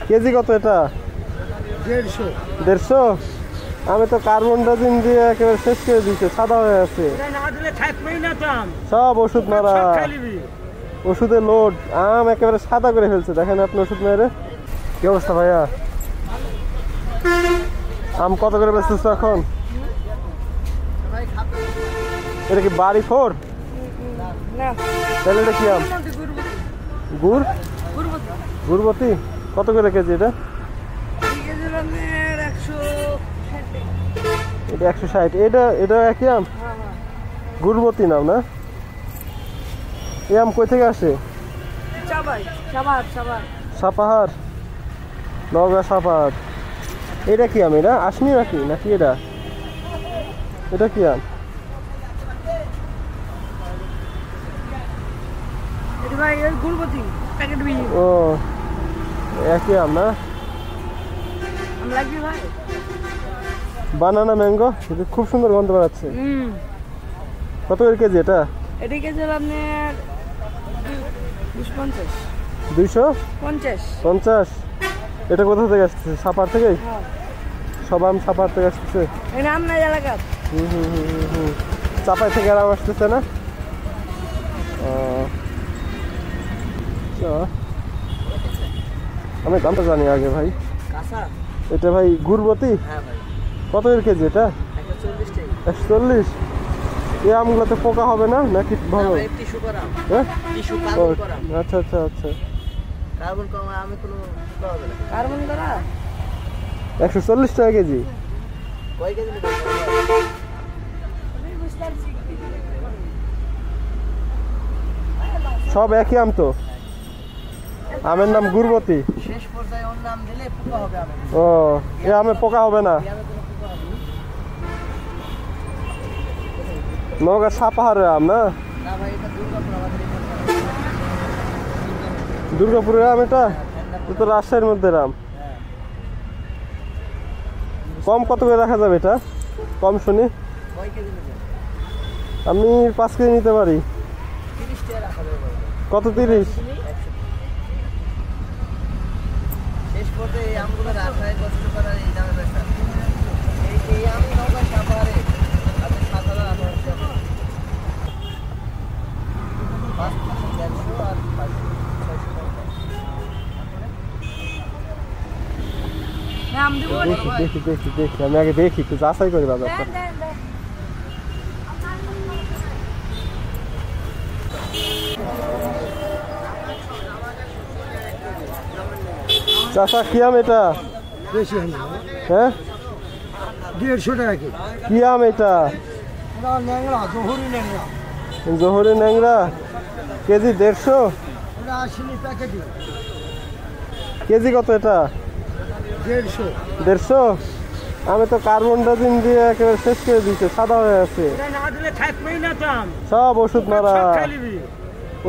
KG কত এটা? 150। 150? আমি তো কার্বন ডাজিন দিয়ে একেবারে শেষ করে দিচ্ছে, সাদা হয়ে আছে। সব ওষুধ মারা, ওষুধের লোড। আম একেবারে সাদা করে ফেলছে, দেখেন আপনি ওষুধ মেরে। কি অবস্থা ভাইয়া? আম কত করে বেচতেছ এখন? এটা কি বাড়ি ফোর? তাহলে এটা কি আম? গুড়? গুড়বতী? কত করে কেজি এটা? এটা 160। এটা একই আম? গুড়বতী নাম না? এই আম কই থেকে আসে? সাপাহার, নওগাঁ সাপাহার। এটা কি আম? এটা আসনি নাকি এটা? এটা কি আম? ও একই আম না? বানানা ম্যাঙ্গো, এটা খুব সুন্দর গন্ধ বেড়াচ্ছে। কত করে কেজি এটা? এটা কেজি আপনার 250। এটা কোথা থেকে আসতেছে? সাপার থেকে? সব আম সাপার থেকে আসতেছে? চাপাই থেকে আম আসতেছে না? আমি দামটা জানি আগে ভাই। এটা ভাই গুড়বতী? কত এর কেজি এটা? 140। এই আমগুলোতে পোকা হবে না নাকি ভালো? হ্যাঁ, আচ্ছা আচ্ছা আচ্ছা। 140 টাকা কেজি। সব একই আম তো? আমের নাম গুড়বতী? ও, এ আমে পোকা হবে না? নওগাঁ সাপাহারের আম না? দুর্গাপুরের আম এটা? তো রাজশাহীর মধ্যে আম। কম কত করে রাখা যাবে এটা? কম শুনি। আমি 5 কেজি নিতে পারি। কত? 30? দেখি আমি আগে দেখি, একটু যাচাই করি বাজারটা। চাষা কি আম এটা? হ্যাঁ, 150 টাকা কেজি। কি আম এটা? জহরি ন্যাংরা। কেজি 150? কেজি কত এটা? 150? আমি তো কার্বন ডাজিন দিয়ে একেবারে শেষ করে দিচ্ছে, সাদা হয়ে আছে। সব ওষুধ মারা,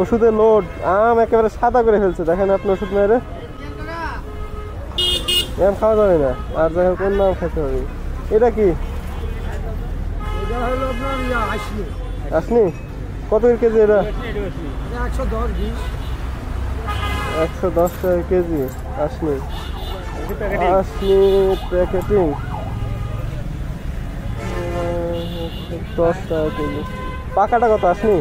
ওষুধের লোড। আম একেবারে সাদা করে ফেলছে, দেখেন আপনি ওষুধ মেরে। আম খাওয়া যাবে না। আর দেখেন কোন আম খেতে হবে। এটা কি? আসনি? কত কেজি এটা? 110 টাকা কেজি আসনি। আসনি প্যাকেটিং 10 টাকা কেজি। পাকাটা কত আসনি?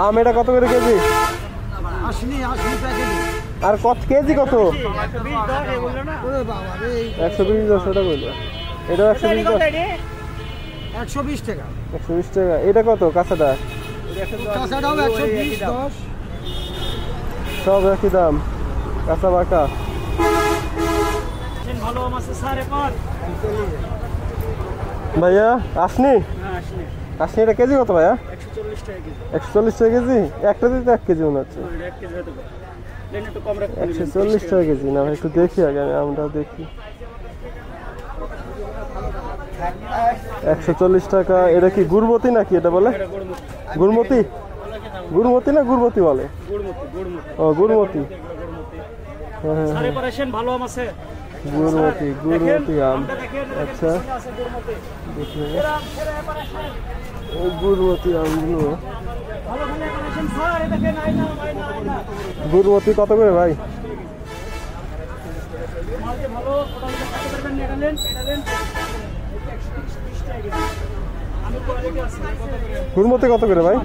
আম এটা কত করে কেজি? আর কত কেজি কত? 120 টাকা বললো। এটা 120 টাকা। 120 টাকা। এটা কত কাঁচাটা? সব একই দাম, কাঁচা বাঁকা। ভাইয়া আসনি? আসনি এটা কেজি কত ভাইয়া? 140 টাকা কেজি। একটা দিতে 1 কেজি মনে হচ্ছে। 140 টাকা কেজি না ভাই? একটু দেখি আগে, আমরা দেখি। 140 টাকা। এটা কি গুড়বতী নাকি এটা বলে? গুড়মতি? গুড়মতি না গুড়বতী বলে? ও গুড়মতি। ভালো আম আছে? গুড়মতি গুড়মতি আম। আচ্ছা দেখি এই গুড়মতি আমগুলো। গুড়মতি কত করে ভাই? গুড়মতি কত করে ভাই?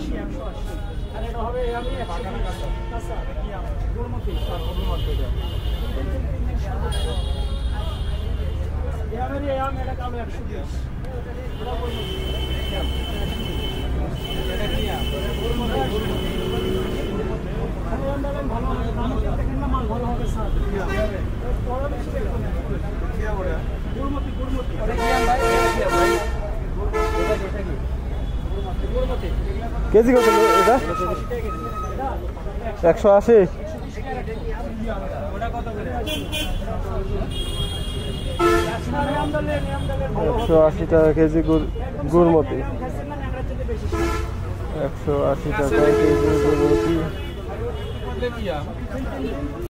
কেজি কত এটা? 180। 180 টাকা কেজি গুড়মতি। 180 টাকা কেজি গুড়মতি।